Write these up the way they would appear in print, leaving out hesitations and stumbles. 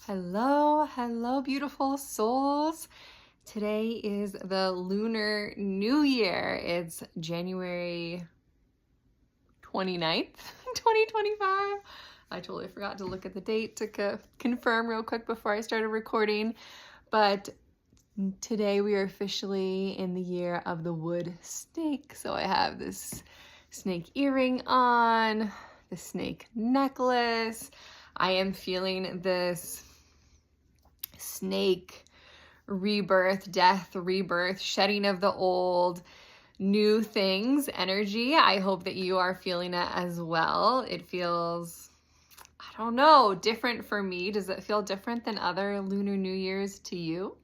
Hello, beautiful souls. Today is the Lunar New Year. It's January 29th, 2025. I totally forgot to look at the date to confirm real quick before I started recording. But today we are officially in the year of the wood snake. So I have this snake earring on, the snake necklace. I am feeling this snake rebirth, death, rebirth, shedding of the old, new things energy. I hope that you are feeling it as well. It feels, I don't know, different for me. Does it feel different than other Lunar New Years to you?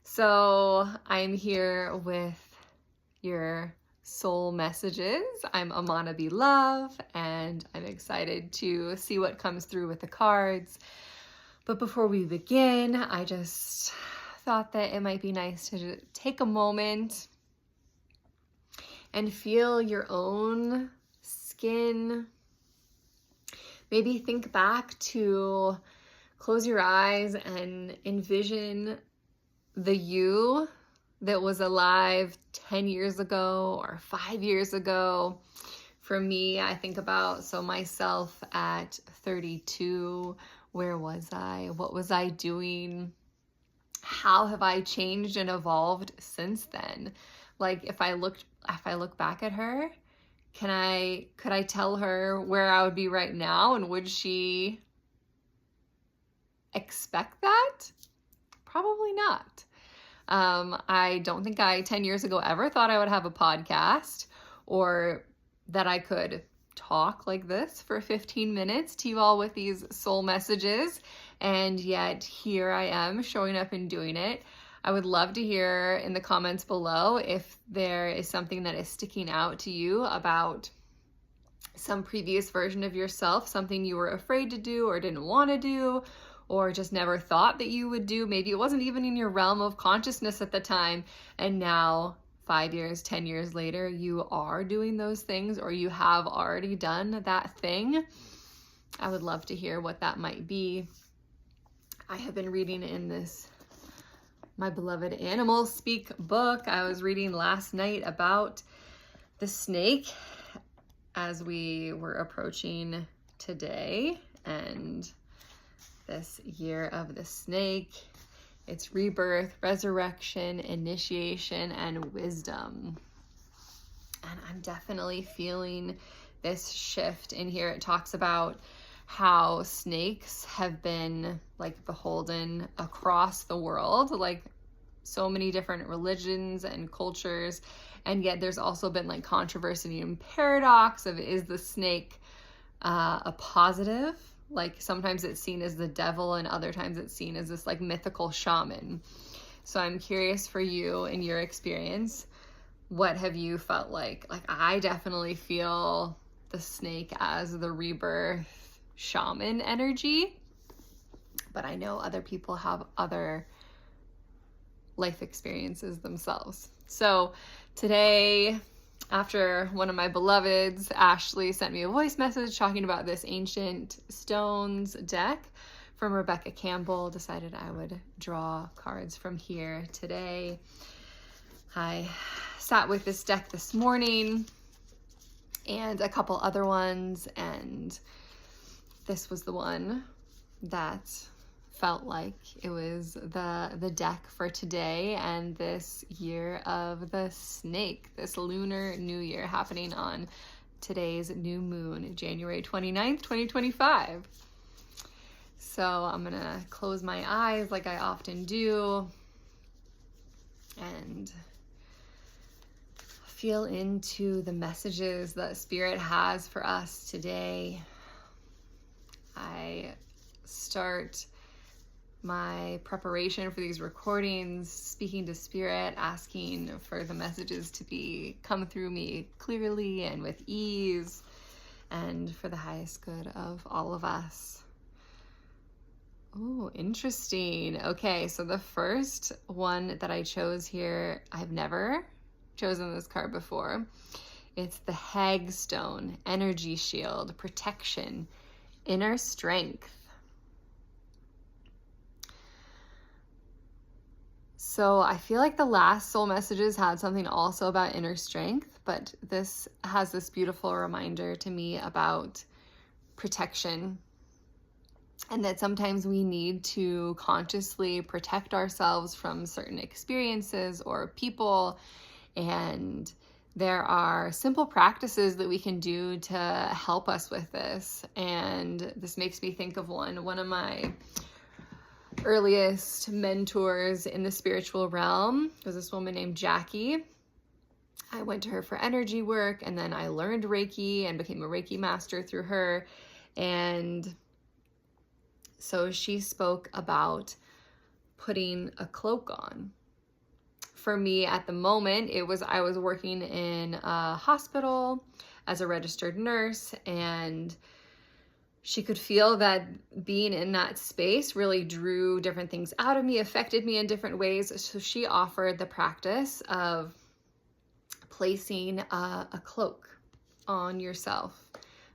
So I'm here with your soul messages. I'm Amana Be Love, and I'm excited to see what comes through with the cards. But before we begin, I just thought that it might be nice to take a moment and feel your own skin. Maybe think back to, close your eyes and envision the you that was alive 10 years ago or 5 years ago. For me, I think about myself at 32. Where was I? What was I doing? How have I changed and evolved since then? Like if I look back at her, could I tell her where I would be right now, and would she expect that? Probably not. I don't think 10 years ago ever thought I would have a podcast or that I could talk like this for 15 minutes to you all with these soul messages, and yet here I am showing up and doing it. I would love to hear in the comments below if there is something that is sticking out to you about some previous version of yourself, something you were afraid to do or didn't want to do, or just never thought that you would do. Maybe it wasn't even in your realm of consciousness at the time, and now 5 years, 10 years later, you are doing those things, or you have already done that thing. I would love to hear what that might be. I have been reading in this My Beloved Animals Speak book. I was reading last night about the snake as we were approaching today and this year of the snake. It's rebirth, resurrection, initiation, and wisdom. And I'm definitely feeling this shift in here. It talks about how snakes have been beholden across the world, so many different religions and cultures. And yet there's also been controversy and paradox of, is the snake a positive? Sometimes it's seen as the devil, and other times it's seen as this mythical shaman. So I'm curious for you, in your experience, what have you felt like? I definitely feel the snake as the rebirth shaman energy, but I know other people have other life experiences themselves. So today, after one of my beloveds, Ashley, sent me a voice message talking about this Ancient Stones deck from Rebecca Campbell, decided I would draw cards from here today. I sat with this deck this morning and a couple other ones, and this was the one that felt like it was the deck for today and this year of the snake, this Lunar New Year happening on today's new moon, January 29th, 2025. So I'm gonna close my eyes like I often do and feel into the messages that Spirit has for us today. I start my preparation for these recordings speaking to Spirit, asking for the messages to come through me clearly and with ease, and for the highest good of all of us. Oh, interesting. Okay, so the first one that I chose here, I've never chosen this card before. It's the Hagstone, energy shield, protection, inner strength. So I feel like the last soul messages had something also about inner strength, but this has this beautiful reminder to me about protection, and that sometimes we need to consciously protect ourselves from certain experiences or people. And there are simple practices that we can do to help us with this. And this makes me think of one of my earliest mentors in the spiritual realm was this woman named Jackie. I went to her for energy work, and then I learned Reiki and became a Reiki master through her. And so she spoke about putting a cloak on. For me at the moment, I was working in a hospital as a registered nurse, and she could feel that being in that space really drew different things out of me, affected me in different ways. So she offered the practice of placing a cloak on yourself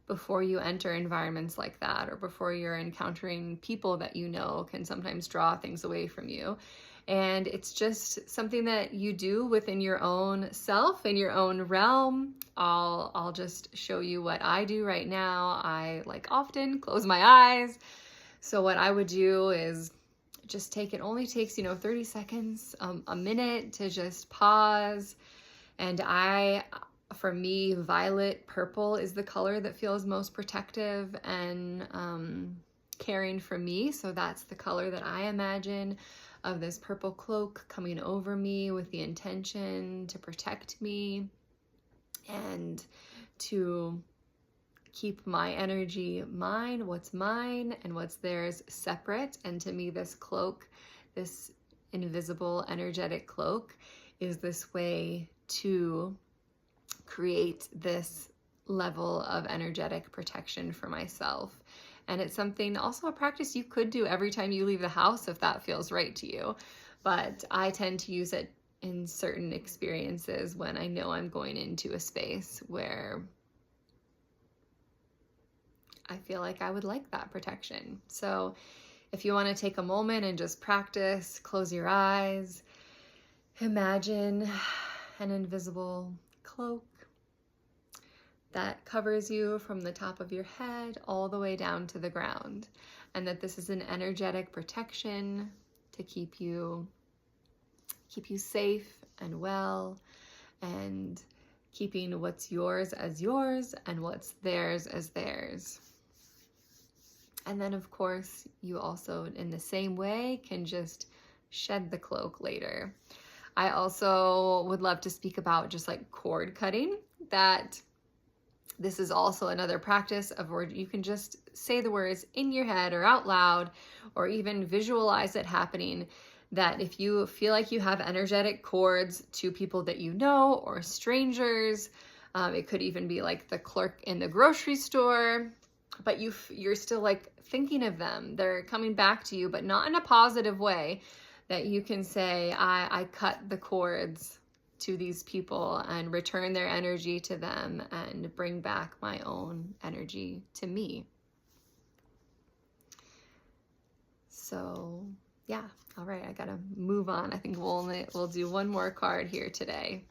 before you enter environments like that, or before you're encountering people that you know can sometimes draw things away from you. And it's just something that you do within your own self, in your own realm. I'll just show you what I do right now. I often close my eyes. So what I would do is just it only takes, 30 seconds, a minute to just pause. And for me, violet purple is the color that feels most protective and caring for me. So that's the color that I imagine of this purple cloak coming over me with the intention to protect me and to keep my energy mine, what's mine and what's theirs separate. And to me, this cloak, this invisible energetic cloak, is this way to create this level of energetic protection for myself. And it's something, also a practice you could do every time you leave the house if that feels right to you. But I tend to use it in certain experiences when I know I'm going into a space where I feel like I would like that protection. So if you want to take a moment and just practice, close your eyes, imagine an invisible cloak that covers you from the top of your head all the way down to the ground, and that this is an energetic protection to keep you safe and well, and keeping what's yours as yours and what's theirs as theirs. And then, of course, you also, in the same way, can just shed the cloak later. I also would love to speak about just cord cutting, that this is also another practice of where you can just say the words in your head or out loud, or even visualize it happening, that if you feel like you have energetic cords to people that you know or strangers, it could even be the clerk in the grocery store, but you're still thinking of them. They're coming back to you, but not in a positive way, that you can say, I cut the cords to these people and return their energy to them and bring back my own energy to me. So yeah, all right, I gotta move on. I think we'll do one more card here today.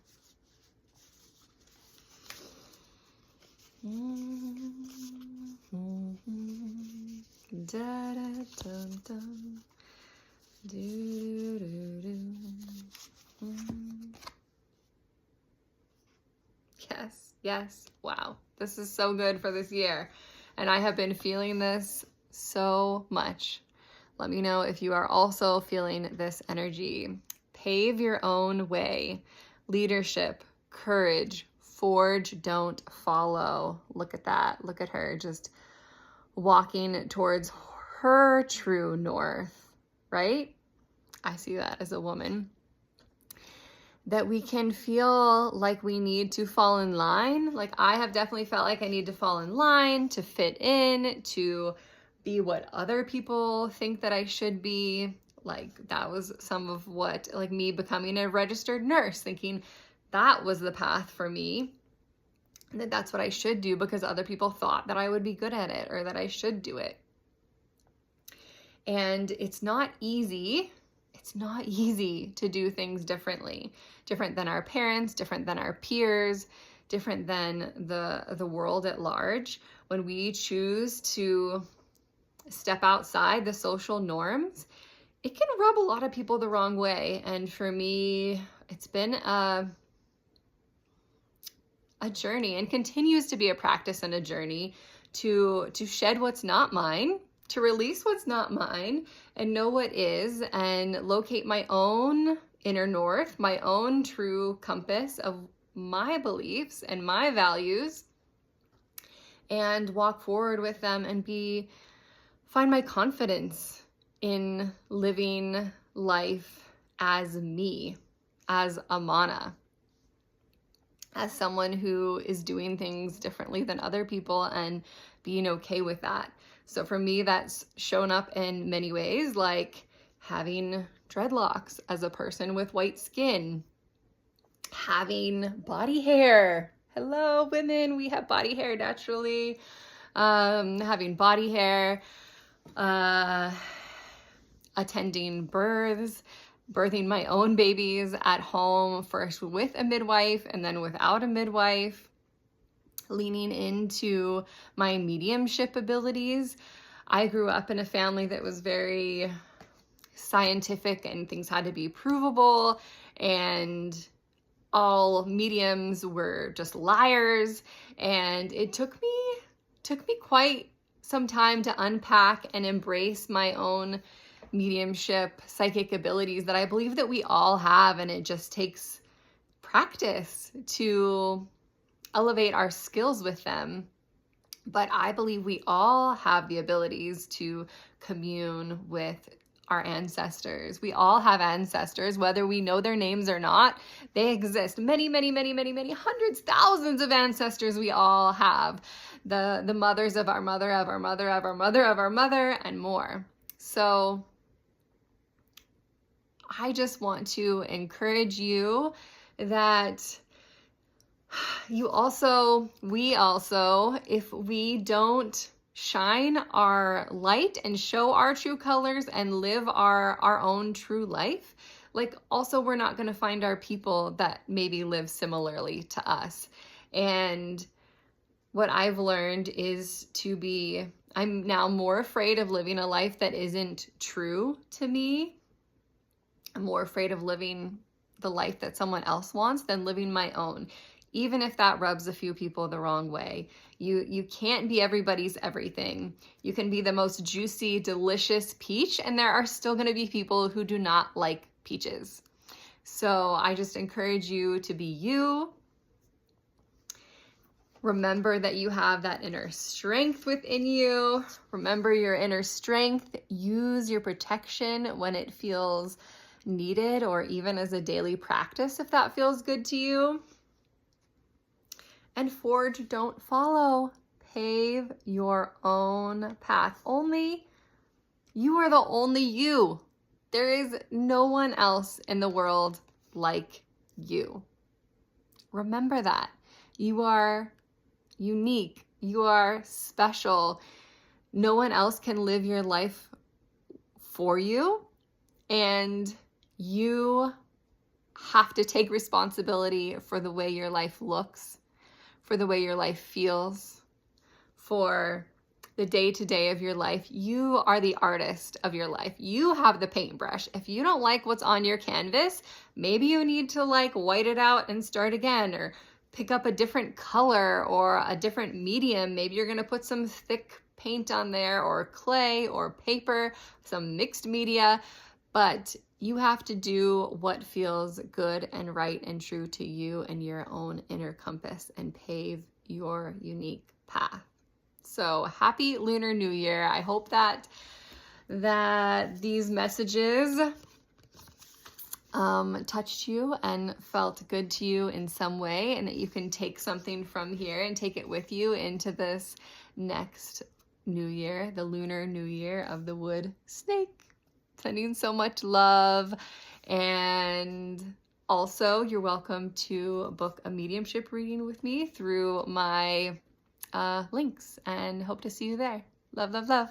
Da, da, dum, dum. Do, do, do. Yes. Wow. This is so good for this year. And I have been feeling this so much. Let me know if you are also feeling this energy. Pave your own way. Leadership, courage, forge, don't follow. Look at that. Look at her just walking towards her true north, right? I see that as a woman. That we can feel like we need to fall in line. I have definitely felt like I need to fall in line, to fit in, to be what other people think that I should be. That was some of what, me becoming a registered nurse, thinking that was the path for me, and that that's what I should do because other people thought that I would be good at it or that I should do it. And it's not easy. it's not easy to do things differently, different than our parents, different than our peers, different than the world at large. When we choose to step outside the social norms, it can rub a lot of people the wrong way. And for me, it's been a journey, and continues to be a practice and a journey to shed what's not mine, to release what's not mine, and know what is, and locate my own inner north, my own true compass of my beliefs and my values, and walk forward with them and find my confidence in living life as me, as Amana, as someone who is doing things differently than other people and being okay with that. So for me, that's shown up in many ways, like having dreadlocks as a person with white skin, having body hair. Hello, women, we have body hair naturally. Having body hair, attending births, birthing my own babies at home, first with a midwife and then without a midwife, leaning into my mediumship abilities. I grew up in a family that was very scientific and things had to be provable, and all mediums were just liars. And it took me quite some time to unpack and embrace my own mediumship, psychic abilities that I believe that we all have, and it just takes practice to elevate our skills with them. But I believe we all have the abilities to commune with our ancestors. We all have ancestors, whether we know their names or not. They exist. Many, many, many, many, many hundreds, thousands of ancestors we all have. The mothers of our mother, of our mother, of our mother, of our mother, and more. So I just want to encourage you that we also, if we don't shine our light and show our true colors and live our own true life, like also we're not going to find our people that maybe live similarly to us. And what I've learned is I'm now more afraid of living a life that isn't true to me. I'm more afraid of living the life that someone else wants than living my own, even if that rubs a few people the wrong way. You can't be everybody's everything. You can be the most juicy, delicious peach, and there are still going to be people who do not like peaches. So I just encourage you to be you. Remember that you have that inner strength within you. Remember your inner strength. Use your protection when it feels needed, or even as a daily practice if that feels good to you. And forge, don't follow. Pave your own path. You are the only you. There is no one else in the world like you. Remember that. You are unique. You are special. No one else can live your life for you. And you have to take responsibility for the way your life looks, for the way your life feels, for the day-to-day of your life. You are the artist of your life. You have the paintbrush. If you don't like what's on your canvas, maybe you need to white it out and start again, or pick up a different color or a different medium. Maybe you're going to put some thick paint on there, or clay or paper, some mixed media, but you have to do what feels good and right and true to you and your own inner compass, and pave your unique path. So happy Lunar New Year. I hope that these messages touched you and felt good to you in some way, and that you can take something from here and take it with you into this next new year, the Lunar New Year of the Wood Snake. Sending so much love. And also, you're welcome to book a mediumship reading with me through my links, and hope to see you there. Love, love, love.